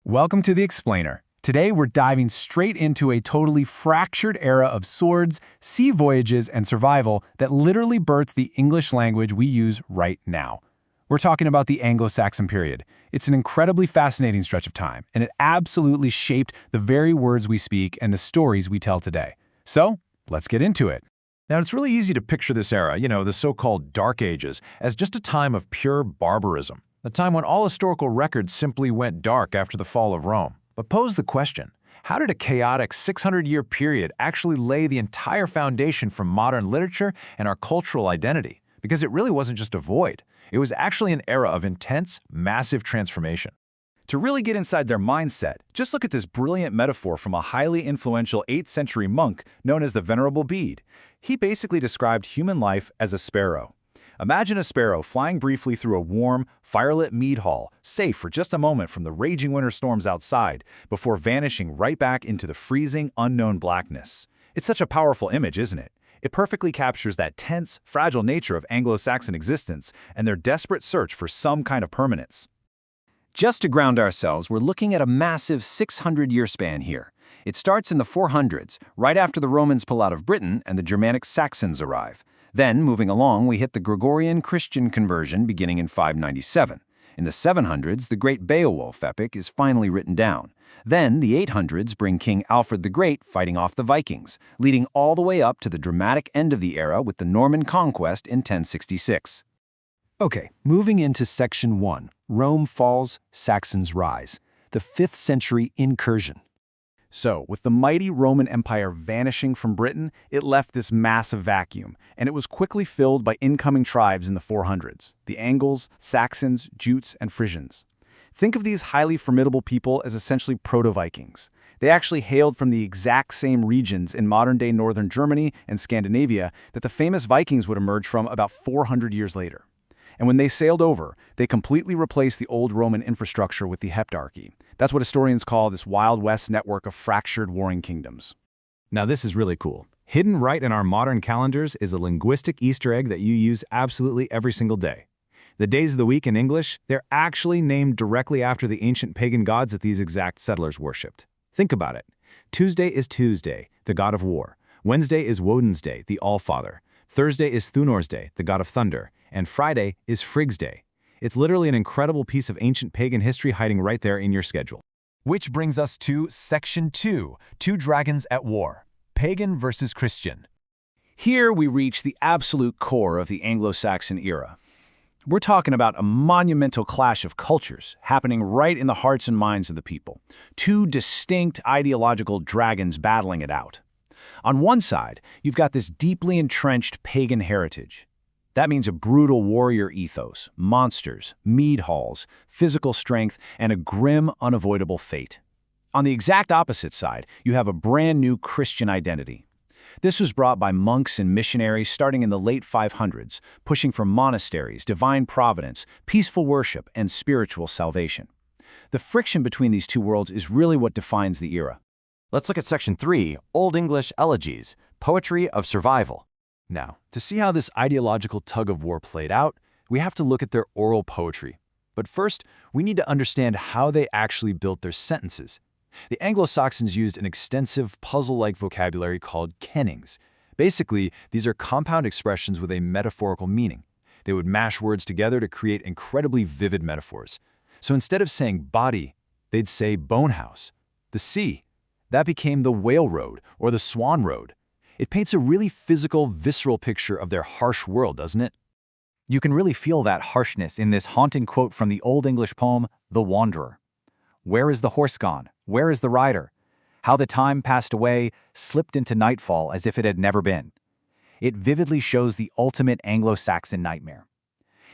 Welcome to The Explainer. Today we're diving straight into a totally fractured era of swords, sea voyages, and survival that literally birthed the English language we use right now. We're talking about the Anglo-Saxon period. It's an incredibly fascinating stretch of time, and it absolutely shaped the very words we speak and the stories we tell today. So, let's get into it. Now, it's really easy to picture this era, the so-called Dark Ages, as just a time of pure barbarism. A time when all historical records simply went dark after the fall of Rome. But pose the question, how did a chaotic 600-year period actually lay the entire foundation for modern literature and our cultural identity? Because it really wasn't just a void. It was actually an era of intense, massive transformation. To really get inside their mindset, just look at this brilliant metaphor from a highly influential 8th century monk known as the Venerable Bede. He basically described human life as a sparrow. Imagine a sparrow flying briefly through a warm, firelit mead hall, safe for just a moment from the raging winter storms outside, before vanishing right back into the freezing, unknown blackness. It's such a powerful image, isn't it? It perfectly captures that tense, fragile nature of Anglo-Saxon existence and their desperate search for some kind of permanence. Just to ground ourselves, we're looking at a massive 600-year span here. It starts in the 400s, right after the Romans pull out of Britain and the Germanic Saxons arrive. Then, moving along, we hit the Gregorian Christian conversion beginning in 597. In the 700s, the great Beowulf epic is finally written down. Then, the 800s bring King Alfred the Great fighting off the Vikings, leading all the way up to the dramatic end of the era with the Norman Conquest in 1066. Okay, moving into Section 1, Rome falls, Saxons rise. The 5th century incursion. So, with the mighty Roman Empire vanishing from Britain, it left this massive vacuum, and it was quickly filled by incoming tribes in the 400s, the Angles, Saxons, Jutes, and Frisians. Think of these highly formidable people as essentially proto-Vikings. They actually hailed from the exact same regions in modern-day northern Germany and Scandinavia that the famous Vikings would emerge from about 400 years later. And when they sailed over, they completely replaced the old Roman infrastructure with the heptarchy. That's what historians call this Wild West network of fractured warring kingdoms. Now, this is really cool. Hidden right in our modern calendars is a linguistic Easter egg that you use absolutely every single day. The days of the week in English, they're actually named directly after the ancient pagan gods that these exact settlers worshipped. Think about it. Tuesday is Tuesday, the god of war. Wednesday is Woden's Day, the Allfather. Thursday is Thunor's Day, the god of thunder. And Friday is Frigg's Day. It's literally an incredible piece of ancient pagan history hiding right there in your schedule. Which brings us to Section 2, Two Dragons at War, Pagan versus Christian. Here we reach the absolute core of the Anglo-Saxon era. We're talking about a monumental clash of cultures happening right in the hearts and minds of the people. Two distinct ideological dragons battling it out. On one side, you've got this deeply entrenched pagan heritage. That means a brutal warrior ethos, monsters, mead halls, physical strength, and a grim, unavoidable fate. On the exact opposite side, you have a brand new Christian identity. This was brought by monks and missionaries starting in the late 500s, pushing for monasteries, divine providence, peaceful worship, and spiritual salvation. The friction between these two worlds is really what defines the era. Let's look at Section 3, Old English Elegies, Poetry of Survival. Now, to see how this ideological tug-of-war played out, we have to look at their oral poetry. But first, we need to understand how they actually built their sentences. The Anglo-Saxons used an extensive puzzle-like vocabulary called kennings. Basically, these are compound expressions with a metaphorical meaning. They would mash words together to create incredibly vivid metaphors. So instead of saying body, they'd say bonehouse. The sea, that became the whale road or the swan road. It paints a really physical, visceral picture of their harsh world, doesn't it? You can really feel that harshness in this haunting quote from the Old English poem, The Wanderer. Where is the horse gone? Where is the rider? How the time passed away, slipped into nightfall as if it had never been. It vividly shows the ultimate Anglo-Saxon nightmare.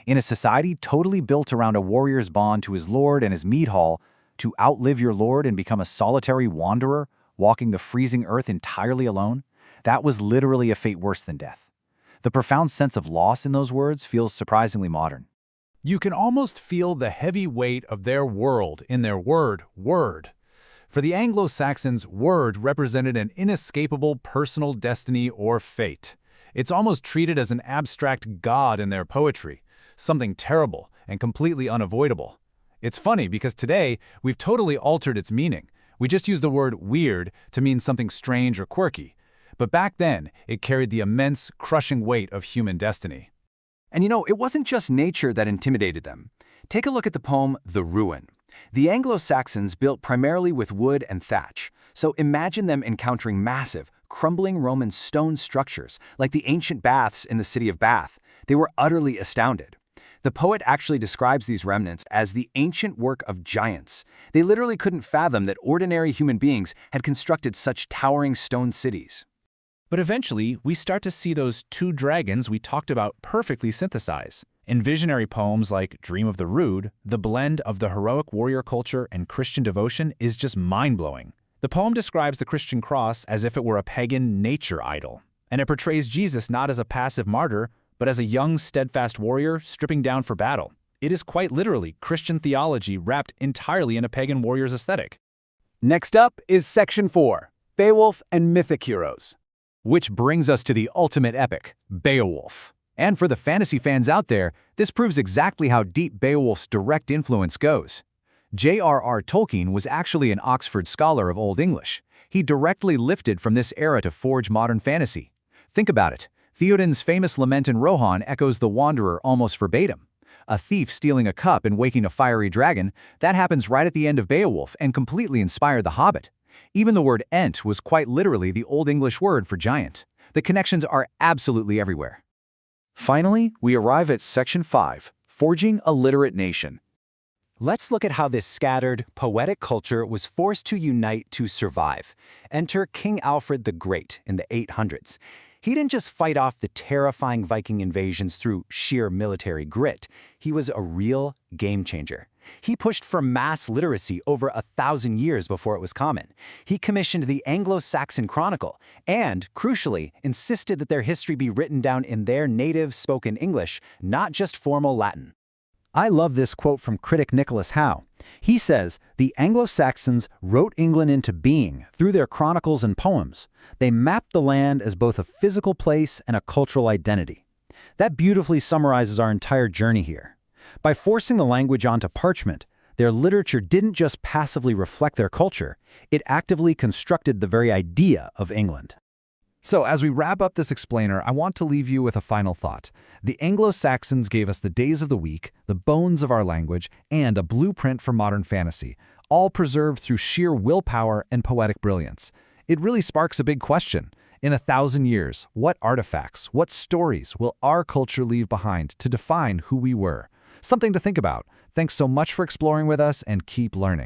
In a society totally built around a warrior's bond to his lord and his mead hall, to outlive your lord and become a solitary wanderer, walking the freezing earth entirely alone, that was literally a fate worse than death. The profound sense of loss in those words feels surprisingly modern. You can almost feel the heavy weight of their world in their word. For the Anglo-Saxons, word represented an inescapable personal destiny or fate. It's almost treated as an abstract god in their poetry, something terrible and completely unavoidable. It's funny because today we've totally altered its meaning. We just use the word weird to mean something strange or quirky. But back then, it carried the immense, crushing weight of human destiny. And it wasn't just nature that intimidated them. Take a look at the poem The Ruin. The Anglo-Saxons built primarily with wood and thatch, so imagine them encountering massive, crumbling Roman stone structures, like the ancient baths in the city of Bath. They were utterly astounded. The poet actually describes these remnants as the ancient work of giants. They literally couldn't fathom that ordinary human beings had constructed such towering stone cities. But eventually, we start to see those two dragons we talked about perfectly synthesize. In visionary poems like Dream of the Rood, the blend of the heroic warrior culture and Christian devotion is just mind-blowing. The poem describes the Christian cross as if it were a pagan nature idol, and it portrays Jesus not as a passive martyr, but as a young, steadfast warrior stripping down for battle. It is quite literally Christian theology wrapped entirely in a pagan warrior's aesthetic. Next up is Section 4, Beowulf and Mythic Heroes. Which brings us to the ultimate epic, Beowulf. And for the fantasy fans out there, this proves exactly how deep Beowulf's direct influence goes. J.R.R. Tolkien was actually an Oxford scholar of Old English. He directly lifted from this era to forge modern fantasy. Think about it. Theoden's famous lament in Rohan echoes the Wanderer almost verbatim. A thief stealing a cup and waking a fiery dragon, that happens right at the end of Beowulf and completely inspired The Hobbit. Even the word ent was quite literally the Old English word for giant. The connections are absolutely everywhere. Finally, we arrive at Section 5, Forging a Literate Nation. Let's look at how this scattered, poetic culture was forced to unite to survive. Enter King Alfred the Great in the 800s. He didn't just fight off the terrifying Viking invasions through sheer military grit. He was a real game changer. He pushed for mass literacy over 1,000 years before it was common. He commissioned the Anglo-Saxon Chronicle and, crucially, insisted that their history be written down in their native spoken English, not just formal Latin. I love this quote from critic Nicholas Howe. He says, "The Anglo-Saxons wrote England into being through their chronicles and poems. They mapped the land as both a physical place and a cultural identity." That beautifully summarizes our entire journey here. By forcing the language onto parchment, their literature didn't just passively reflect their culture, it actively constructed the very idea of England. So as we wrap up this explainer, I want to leave you with a final thought. The Anglo-Saxons gave us the days of the week, the bones of our language, and a blueprint for modern fantasy, all preserved through sheer willpower and poetic brilliance. It really sparks a big question. In 1,000 years, what artifacts, what stories will our culture leave behind to define who we were? Something to think about. Thanks so much for exploring with us, and keep learning.